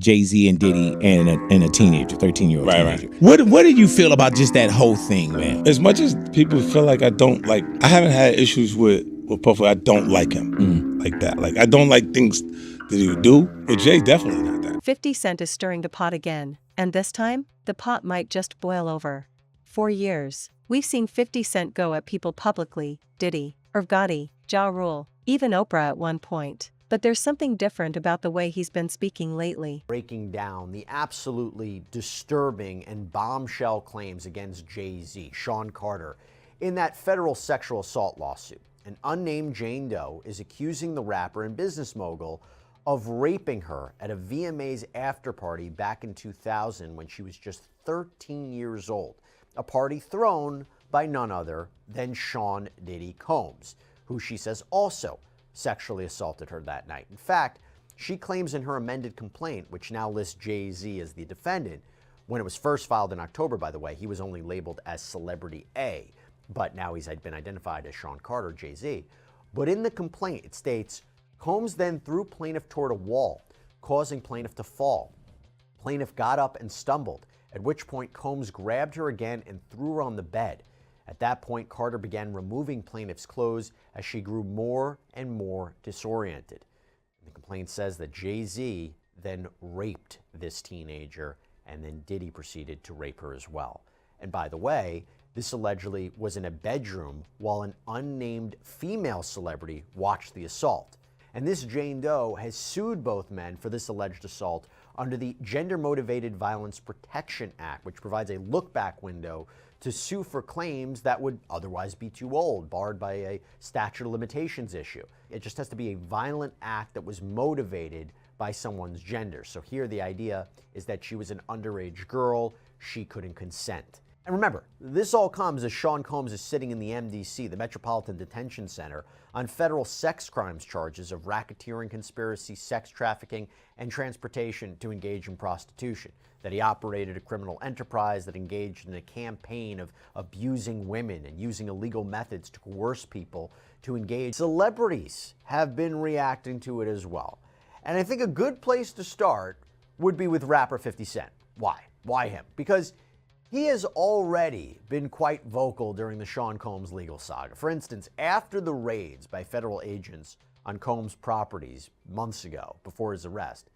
Jay-Z and Diddy and a teenager, 13-year-old Right. teenager. What did you feel about just that whole thing, man? As much as people feel like I haven't had issues with Puffy. I don't like him like that. Like, I don't like things that he would do. But Jay definitely not that. 50 Cent is stirring the pot again, and this time, the pot might just boil over. For years, we've seen 50 Cent go at people publicly, Diddy, Irv Gotti, Ja Rule, even Oprah at one point. But there's something different about the way he's been speaking lately. Breaking down the absolutely disturbing and bombshell claims against Jay-Z, Sean Carter, in that federal sexual assault lawsuit. An unnamed Jane Doe is accusing the rapper and business mogul of raping her at a VMA's after party back in 2000 when she was just 13 years old. A party thrown by none other than Sean Diddy Combs, who she says also sexually assaulted her that night. In fact, she claims in her amended complaint, which now lists Jay-Z as the defendant, when it was first filed in October, by the way, he was only labeled as Celebrity A, but now he's been identified as Sean Carter, Jay-Z. But in the complaint, it states, Combs then threw plaintiff toward a wall, causing plaintiff to fall. Plaintiff got up and stumbled, at which point Combs grabbed her again and threw her on the bed. At that point, Carter began removing plaintiff's clothes as she grew more and more disoriented. The complaint says that Jay-Z then raped this teenager, and then Diddy proceeded to rape her as well. And by the way, this allegedly was in a bedroom while an unnamed female celebrity watched the assault. And this Jane Doe has sued both men for this alleged assault under the Gender-Motivated Violence Protection Act, which provides a look-back window to sue for claims that would otherwise be too old, barred by a statute of limitations issue. It just has to be a violent act that was motivated by someone's gender. So here the idea is that she was an underage girl, she couldn't consent. And remember, this all comes as Sean Combs is sitting in the MDC, the Metropolitan Detention Center, on federal sex crimes charges of racketeering, conspiracy, sex trafficking, and transportation to engage in prostitution. That he operated a criminal enterprise that engaged in a campaign of abusing women and using illegal methods to coerce people to engage. Celebrities have been reacting to it as well. And I think a good place to start would be with rapper 50 Cent. Why? Why him? Because he has already been quite vocal during the Sean Combs legal saga. For instance, after the raids by federal agents on Combs' properties months ago, before his arrest,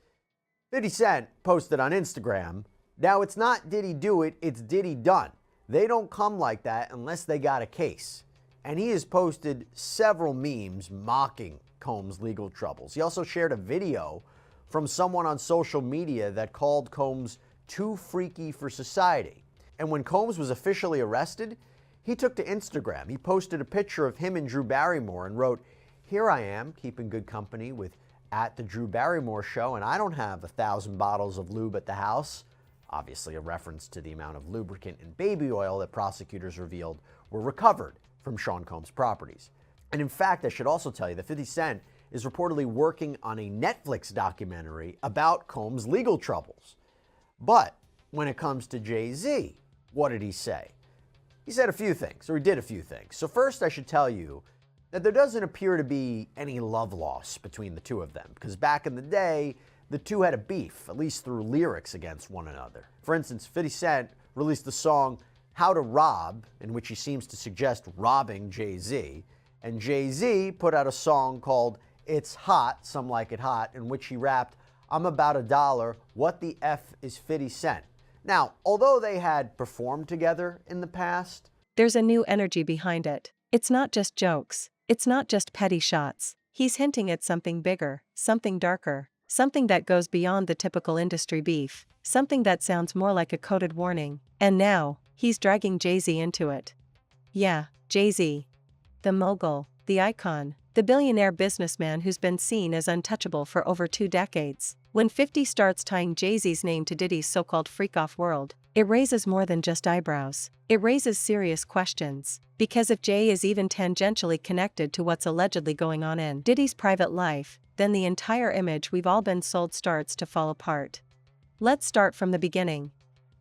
50 Cent posted on Instagram, now it's not Diddy do it, it's Diddy done. They don't come like that unless they got a case. And he has posted several memes mocking Combs' legal troubles. He also shared a video from someone on social media that called Combs too freaky for society. And when Combs was officially arrested, he took to Instagram. He posted a picture of him and Drew Barrymore and wrote, "Here I am, keeping good company with at the Drew Barrymore show, and I don't have 1,000 bottles of lube at the house." Obviously a reference to the amount of lubricant and baby oil that prosecutors revealed were recovered from Sean Combs' properties. And in fact, I should also tell you that 50 Cent is reportedly working on a Netflix documentary about Combs' legal troubles. But when it comes to Jay-Z, what did he say? He said a few things, or he did a few things. So first, I should tell you that there doesn't appear to be any love loss between the two of them, because back in the day, the two had a beef, at least through lyrics against one another. For instance, 50 Cent released the song How to Rob, in which he seems to suggest robbing Jay-Z, and Jay-Z put out a song called It's Hot, Some Like It Hot, in which he rapped, "I'm about $1, what the F is 50 Cent?" Now, although they had performed together in the past, there's a new energy behind it. It's not just jokes. It's not just petty shots. He's hinting at something bigger, something darker, something that goes beyond the typical industry beef, something that sounds more like a coded warning. And now, he's dragging Jay-Z into it. Yeah, Jay-Z. The mogul, the icon, the billionaire businessman who's been seen as untouchable for over 2 decades. When 50 starts tying Jay-Z's name to Diddy's so-called freak-off world, it raises more than just eyebrows. It raises serious questions. Because if Jay is even tangentially connected to what's allegedly going on in Diddy's private life, then the entire image we've all been sold starts to fall apart. Let's start from the beginning.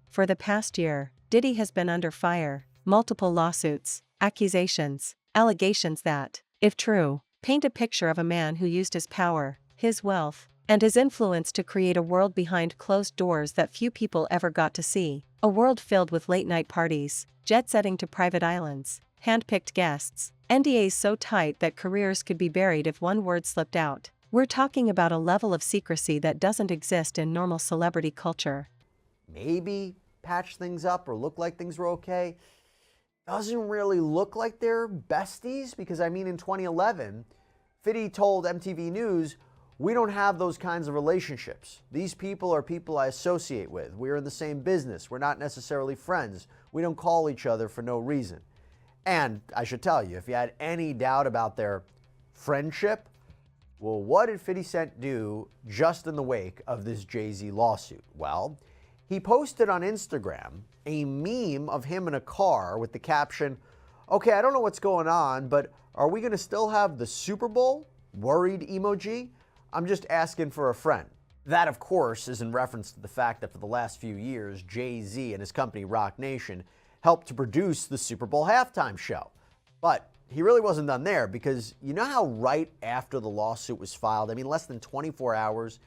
For the past year, Diddy has been under fire, multiple lawsuits, accusations, allegations that, if true, paint a picture of a man who used his power, his wealth, and his influence to create a world behind closed doors that few people ever got to see, a world filled with late-night parties, jet-setting to private islands, hand-picked guests, NDAs so tight that careers could be buried if one word slipped out. We're talking about a level of secrecy that doesn't exist in normal celebrity culture. Maybe patch things up or look like things were okay. Doesn't really look like they're besties, because I mean, in 2011, Fiddy told MTV News, "We don't have those kinds of relationships. These people are people I associate with. We're in the same business. We're not necessarily friends. We don't call each other for no reason." And I should tell you, if you had any doubt about their friendship, well, what did 50 Cent do just in the wake of this Jay-Z lawsuit? Well, he posted on Instagram a meme of him in a car with the caption, "Okay, I don't know what's going on, but are we going to still have the Super Bowl? Worried emoji? I'm just asking for a friend." That, of course, is in reference to the fact that for the last few years, Jay-Z and his company Roc Nation helped to produce the Super Bowl halftime show. But he really wasn't done there, because you know how right after the lawsuit was filed, I mean, less than 24 hours,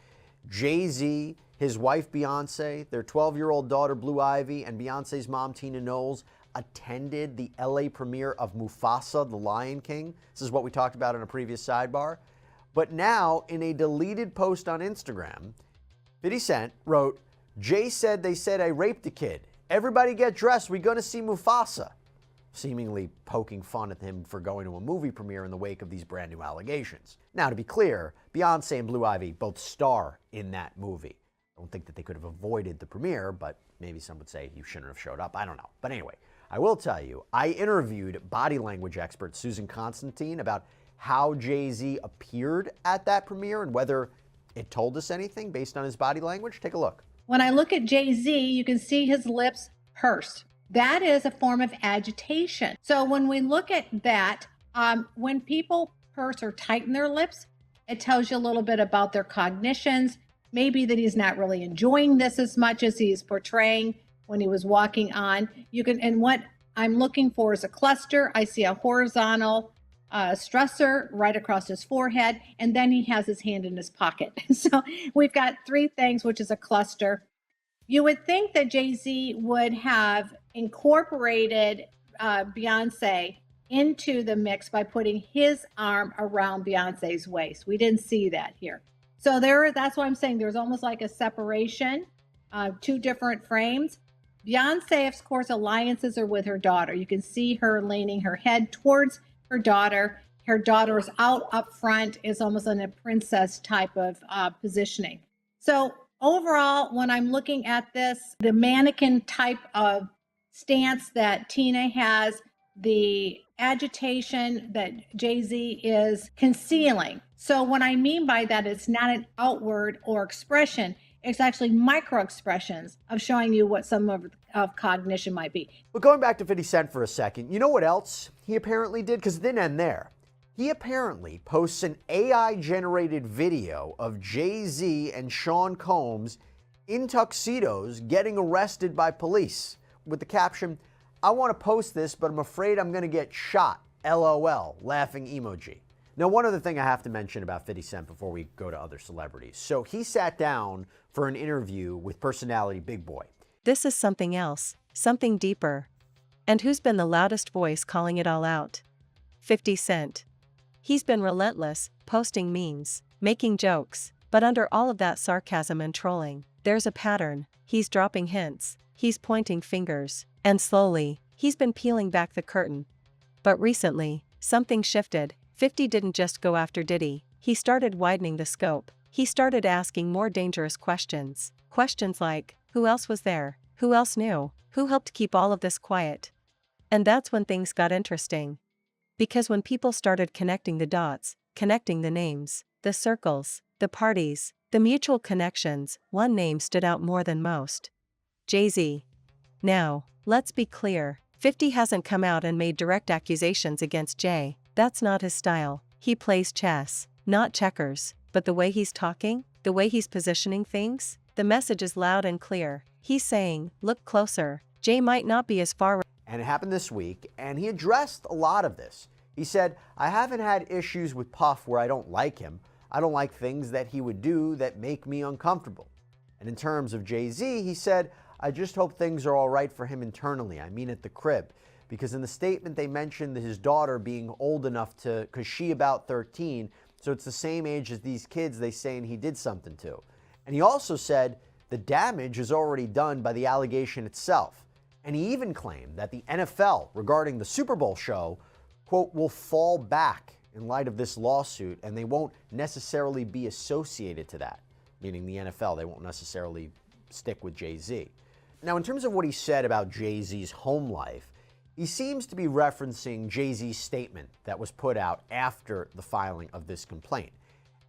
Jay-Z, his wife Beyonce, their 12-year-old daughter Blue Ivy, and Beyonce's mom Tina Knowles attended the LA premiere of Mufasa, the Lion King. This is what we talked about in a previous sidebar. But now, in a deleted post on Instagram, 50 Cent wrote, "Jay said they said I raped a kid. Everybody get dressed, we're gonna see Mufasa." Seemingly poking fun at him for going to a movie premiere in the wake of these brand new allegations. Now, to be clear, Beyonce and Blue Ivy both star in that movie. I don't think that they could have avoided the premiere, but maybe some would say you shouldn't have showed up. I don't know. But anyway, I will tell you, I interviewed body language expert Susan Constantine about how Jay-Z appeared at that premiere and whether it told us anything based on his body language. Take a look. When I look at Jay-Z, you can see his lips pursed. That is a form of agitation. So when we look at that, when people purse or tighten their lips, it tells you a little bit about their cognitions, maybe that he's not really enjoying this as much as he's portraying when he was walking on. And what I'm looking for is a cluster. I see a horizontal stressor right across his forehead, and then he has his hand in his pocket. So we've got three things, which is a cluster. You would think that Jay-Z would have incorporated Beyonce into the mix by putting his arm around Beyonce's waist. We didn't see that here. So that's why I'm saying there's almost like a separation, two different frames. Beyonce, of course, alliances are with her daughter. You can see her leaning her head towards her daughter. Her daughter is out up front, is almost in a princess type of positioning. So overall, when I'm looking at this, the mannequin type of stance that Tina has, the agitation that Jay-Z is concealing. So what I mean by that, it's not an outward or expression. It's actually micro expressions of showing you what some of cognition might be. But going back to 50 Cent for a second, you know what else he apparently did? Because it didn't end there. He apparently posts an AI-generated video of Jay-Z and Sean Combs in tuxedos getting arrested by police with the caption, "I want to post this, but I'm afraid I'm going to get shot. LOL, laughing emoji." Now, one other thing I have to mention about 50 Cent before we go to other celebrities. So he sat down for an interview with personality Big Boy. This is something else, something deeper. And who's been the loudest voice calling it all out? 50 Cent. He's been relentless, posting memes, making jokes, but under all of that sarcasm and trolling, there's a pattern. He's dropping hints, he's pointing fingers, and slowly, he's been peeling back the curtain. But recently, something shifted. 50 didn't just go after Diddy, he started widening the scope. He started asking more dangerous questions. Questions like, who else was there? Who else knew? Who helped keep all of this quiet? And that's when things got interesting. Because when people started connecting the dots, connecting the names, the circles, the parties, the mutual connections, one name stood out more than most. Jay-Z. Now, let's be clear, 50 hasn't come out and made direct accusations against Jay. That's not his style. He plays chess, not checkers, but the way he's talking, the way he's positioning things, the message is loud and clear. He's saying, look closer, Jay might not be as far. And it happened this week, and he addressed a lot of this. He said, "I haven't had issues with Puff where I don't like him. I don't like things that he would do that make me uncomfortable. And in terms of Jay-Z, he said, I just hope things are all right for him internally. I mean at the crib. Because in the statement they mentioned his daughter being old enough to, because she about 13, so it's the same age as these kids they saying he did something to. And he also said the damage is already done by the allegation itself. And he even claimed that the NFL regarding the Super Bowl show, quote, will fall back in light of this lawsuit and they won't necessarily be associated to that. Meaning the NFL, they won't necessarily stick with Jay-Z. Now, in terms of what he said about Jay-Z's home life, he seems to be referencing Jay-Z's statement that was put out after the filing of this complaint.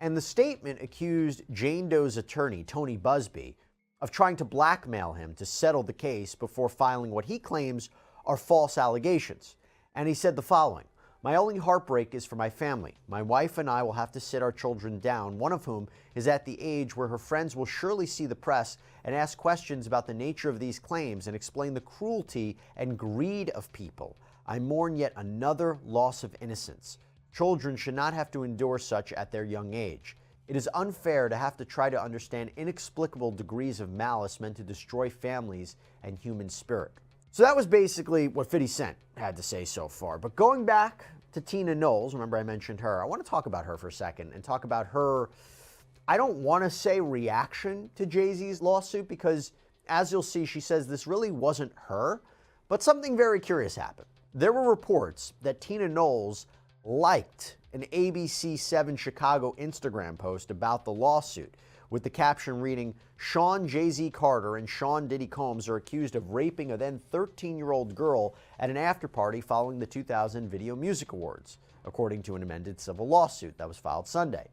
And the statement accused Jane Doe's attorney, Tony Busby, of trying to blackmail him to settle the case before filing what he claims are false allegations. And he said the following, my only heartbreak is for my family. My wife and I will have to sit our children down, one of whom is at the age where her friends will surely see the press and ask questions about the nature of these claims and explain the cruelty and greed of people. I mourn yet another loss of innocence. Children should not have to endure such at their young age. It is unfair to have to try to understand inexplicable degrees of malice meant to destroy families and human spirit. So that was basically what 50 Cent had to say so far. But going back to Tina Knowles, remember I mentioned her, I want to talk about her for a second and talk about her, I don't want to say reaction to Jay-Z's lawsuit because as you'll see, she says this really wasn't her, but something very curious happened. There were reports that Tina Knowles liked an ABC7 Chicago Instagram post about the lawsuit with the caption reading, Sean Jay-Z Carter and Sean Diddy Combs are accused of raping a then 13-year-old girl at an after-party following the 2000 Video Music Awards, according to an amended civil lawsuit that was filed Sunday.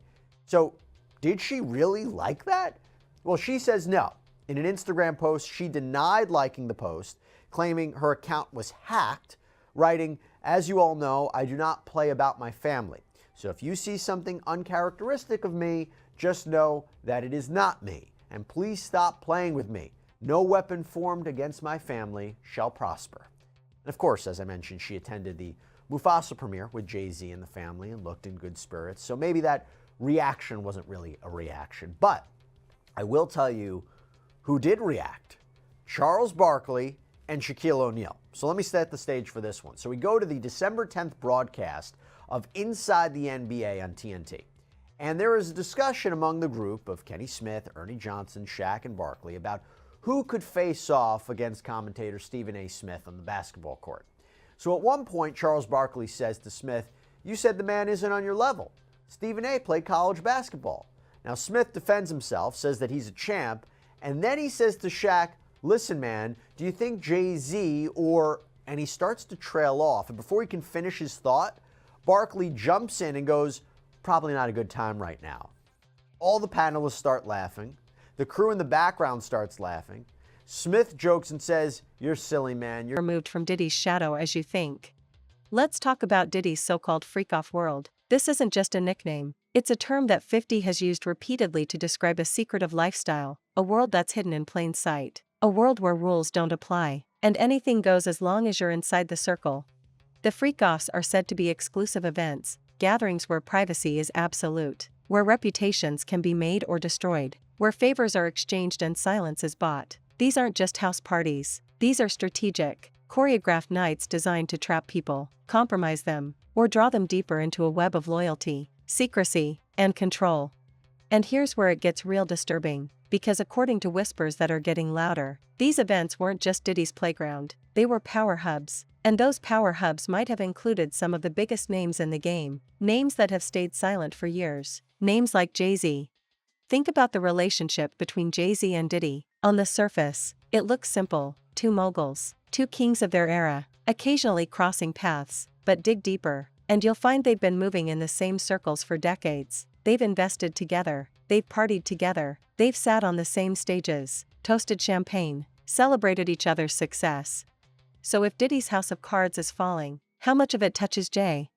So, did she really like that? Well, she says no. In an Instagram post, she denied liking the post, claiming her account was hacked, writing, as you all know, I do not play about my family. So if you see something uncharacteristic of me, just know that it is not me. And please stop playing with me. No weapon formed against my family shall prosper. And of course, as I mentioned, she attended the Mufasa premiere with Jay-Z and the family and looked in good spirits. So maybe that reaction wasn't really a reaction. But I will tell you who did react. Charles Barkley and Shaquille O'Neal. So let me set the stage for this one. So we go to the December 10th broadcast of Inside the NBA on TNT. And there is a discussion among the group of Kenny Smith, Ernie Johnson, Shaq, and Barkley about who could face off against commentator Stephen A. Smith on the basketball court. So at one point, Charles Barkley says to Smith, you said the man isn't on your level. Stephen A. played college basketball. Now Smith defends himself, says that he's a champ, and then he says to Shaq, listen man, do you think Jay-Z or... And he starts to trail off, and before he can finish his thought, Barkley jumps in and goes, probably not a good time right now. All the panelists start laughing. The crew in the background starts laughing. Smith jokes and says, you're silly, man. You're removed from Diddy's shadow as you think. Let's talk about Diddy's so-called freak-off world. This isn't just a nickname. It's a term that 50 has used repeatedly to describe a secretive lifestyle, a world that's hidden in plain sight, a world where rules don't apply, and anything goes as long as you're inside the circle. The freak-offs are said to be exclusive events, gatherings where privacy is absolute, where reputations can be made or destroyed, where favors are exchanged and silence is bought. These aren't just house parties. These are strategic, choreographed nights designed to trap people, compromise them, or draw them deeper into a web of loyalty, secrecy, and control. And here's where it gets real disturbing, because according to whispers that are getting louder, these events weren't just Diddy's playground, they were power hubs. And those power hubs might have included some of the biggest names in the game, names that have stayed silent for years, names like Jay-Z. Think about the relationship between Jay-Z and Diddy. On the surface, it looks simple, two moguls, two kings of their era, occasionally crossing paths, but dig deeper, and you'll find they've been moving in the same circles for decades. They've invested together, they've partied together, they've sat on the same stages, toasted champagne, celebrated each other's success. So if Diddy's house of cards is falling, how much of it touches Jay?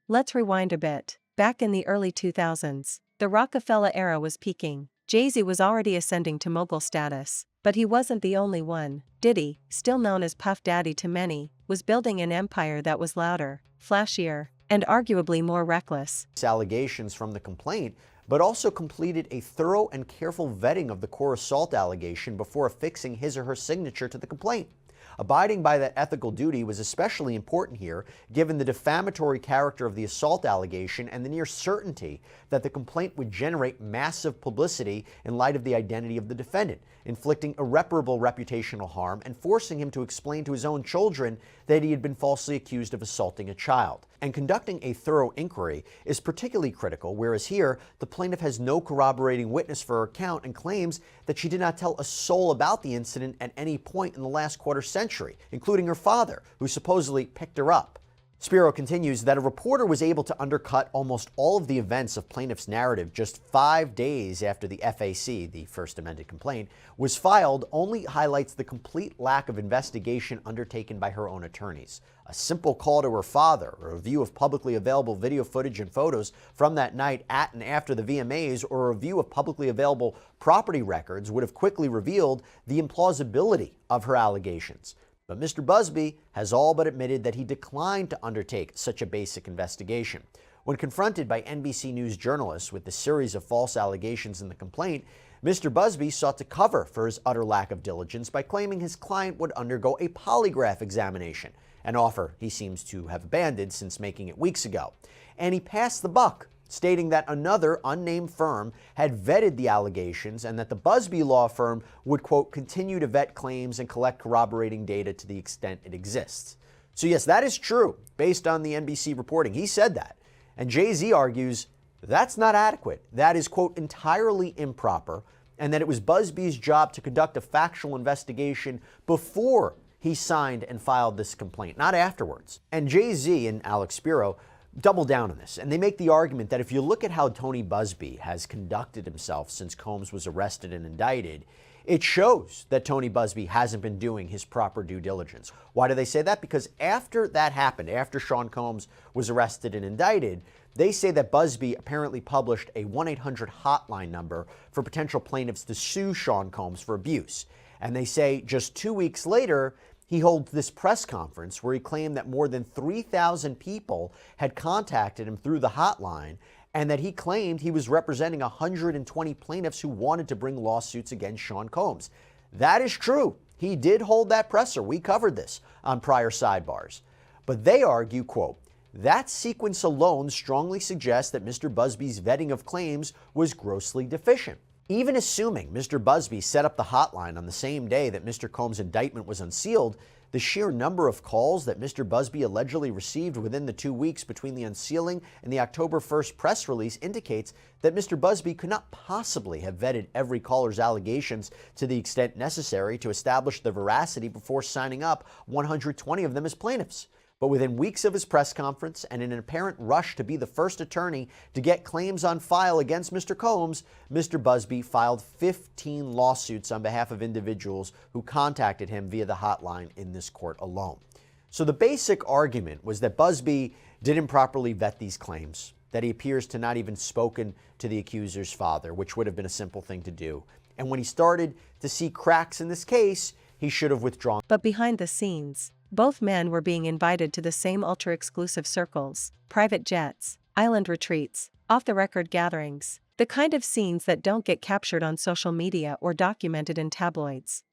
Let's rewind a bit. Back in the early 2000s, the Rockefeller era was peaking. Jay-Z was already ascending to mogul status, but he wasn't the only one. Diddy, still known as Puff Daddy to many, was building an empire that was louder, flashier, and arguably more reckless. Allegations from the complaint but also completed a thorough and careful vetting of the core assault allegation before affixing his or her signature to the complaint. Abiding by that ethical duty was especially important here, given the defamatory character of the assault allegation and the near certainty that the complaint would generate massive publicity in light of the identity of the defendant, inflicting irreparable reputational harm and forcing him to explain to his own children that he had been falsely accused of assaulting a child. And conducting a thorough inquiry is particularly critical, whereas here, the plaintiff has no corroborating witness for her account and claims that she did not tell a soul about the incident at any point in the last quarter century, including her father, who supposedly picked her up. Spiro continues that a reporter was able to undercut almost all of the events of plaintiff's narrative just 5 days after the FAC, the First Amended Complaint, was filed only highlights the complete lack of investigation undertaken by her own attorneys. A simple call to her father, a review of publicly available video footage and photos from that night at and after the VMAs, or a review of publicly available property records would have quickly revealed the implausibility of her allegations. But Mr. Busby has all but admitted that he declined to undertake such a basic investigation. When confronted by NBC News journalists with the series of false allegations in the complaint, Mr. Busby sought to cover for his utter lack of diligence by claiming his client would undergo a polygraph examination, an offer he seems to have abandoned since making it weeks ago. And he passed the buck, stating that another unnamed firm had vetted the allegations and that the Busby law firm would, quote, continue to vet claims and collect corroborating data to the extent it exists. So yes, that is true based on the NBC reporting. He said that. And Jay-Z argues that's not adequate. That is, quote, entirely improper, and that it was Busby's job to conduct a factual investigation before he signed and filed this complaint, not afterwards. And Jay-Z and Alex Spiro double down on this, and they make the argument that if you look at how Tony Busby has conducted himself since Combs was arrested and indicted, it shows that Tony Busby hasn't been doing his proper due diligence. Why do they say that? Because after that happened, after Sean Combs was arrested and indicted, they say that Busby apparently published a 1-800 hotline number for potential plaintiffs to sue Sean Combs for abuse. And they say just 2 weeks later, he holds this press conference where he claimed that more than 3,000 people had contacted him through the hotline, and that he claimed he was representing 120 plaintiffs who wanted to bring lawsuits against Sean Combs. That is true. He did hold that presser. We covered this on prior sidebars. But they argue, quote, that sequence alone strongly suggests that Mr. Busby's vetting of claims was grossly deficient. Even assuming Mr. Busby set up the hotline on the same day that Mr. Combs' indictment was unsealed, the sheer number of calls that Mr. Busby allegedly received within the 2 weeks between the unsealing and the October 1st press release indicates that Mr. Busby could not possibly have vetted every caller's allegations to the extent necessary to establish the veracity before signing up 120 of them as plaintiffs. But within weeks of his press conference and in an apparent rush to be the first attorney to get claims on file against Mr. Combs, Mr. Busby filed 15 lawsuits on behalf of individuals who contacted him via the hotline in this court alone. So the basic argument was that Busby didn't properly vet these claims, that he appears to not even spoken to the accuser's father, which would have been a simple thing to do. And when he started to see cracks in this case, he should have withdrawn. But behind the scenes, both men were being invited to the same ultra-exclusive circles, private jets, island retreats, off-the-record gatherings, the kind of scenes that don't get captured on social media or documented in tabloids.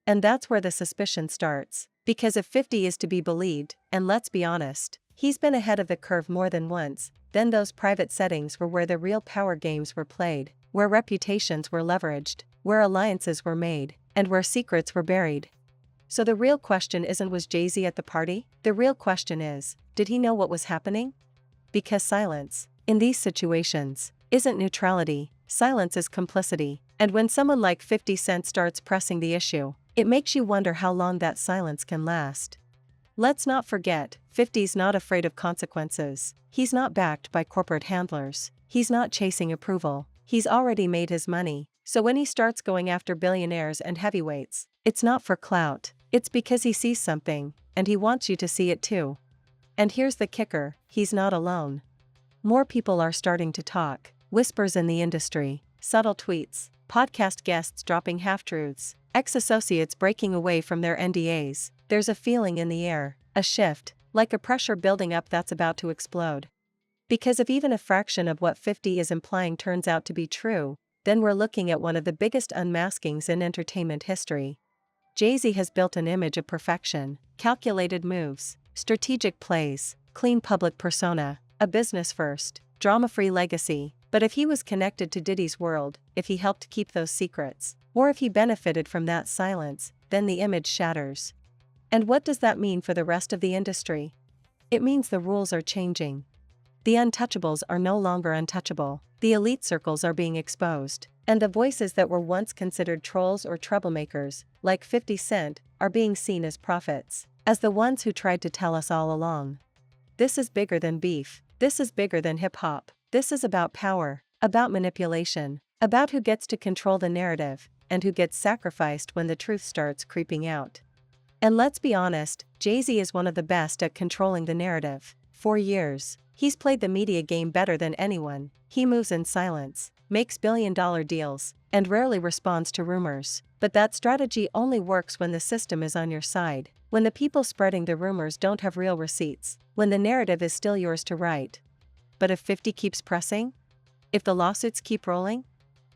And that's where the suspicion starts, because if 50 is to be believed, and let's be honest, he's been ahead of the curve more than once, then those private settings were where the real power games were played, where reputations were leveraged, where alliances were made, and where secrets were buried. So the real question isn't was Jay-Z at the party? The real question is, did he know what was happening? Because silence, in these situations, isn't neutrality, silence is complicity. And when someone like 50 Cent starts pressing the issue, it makes you wonder how long that silence can last. Let's not forget, 50's not afraid of consequences. He's not backed by corporate handlers. He's not chasing approval. He's already made his money. So when he starts going after billionaires and heavyweights, it's not for clout. It's because he sees something, and he wants you to see it too. And here's the kicker, he's not alone. More people are starting to talk, whispers in the industry, subtle tweets, podcast guests dropping half-truths, ex-associates breaking away from their NDAs. There's a feeling in the air, a shift, like a pressure building up that's about to explode. Because if even a fraction of what 50 is implying turns out to be true, then we're looking at one of the biggest unmaskings in entertainment history. Jay-Z has built an image of perfection, calculated moves, strategic plays, clean public persona, a business-first, drama-free legacy. But if he was connected to Diddy's world, if he helped keep those secrets, or if he benefited from that silence, then the image shatters. And what does that mean for the rest of the industry? It means the rules are changing. The untouchables are no longer untouchable, the elite circles are being exposed, and the voices that were once considered trolls or troublemakers, like 50 Cent, are being seen as prophets, as the ones who tried to tell us all along. This is bigger than beef, this is bigger than hip-hop. This is about power, about manipulation, about who gets to control the narrative, and who gets sacrificed when the truth starts creeping out. And let's be honest, Jay-Z is one of the best at controlling the narrative. For years, he's played the media game better than anyone. He moves in silence, makes billion-dollar deals, and rarely responds to rumors. But that strategy only works when the system is on your side, when the people spreading the rumors don't have real receipts, when the narrative is still yours to write. But if 50 keeps pressing? If the lawsuits keep rolling?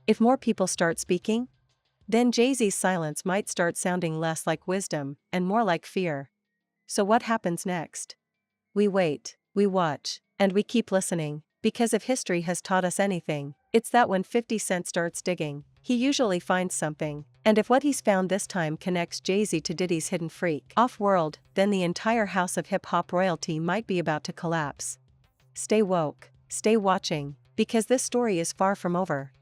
If more people start speaking? Then Jay-Z's silence might start sounding less like wisdom and more like fear. So what happens next? We wait, we watch, and we keep listening, because if history has taught us anything, it's that when 50 Cent starts digging, he usually finds something, and if what he's found this time connects Jay-Z to Diddy's hidden freak off-world, then the entire house of hip-hop royalty might be about to collapse. Stay woke, stay watching, because this story is far from over.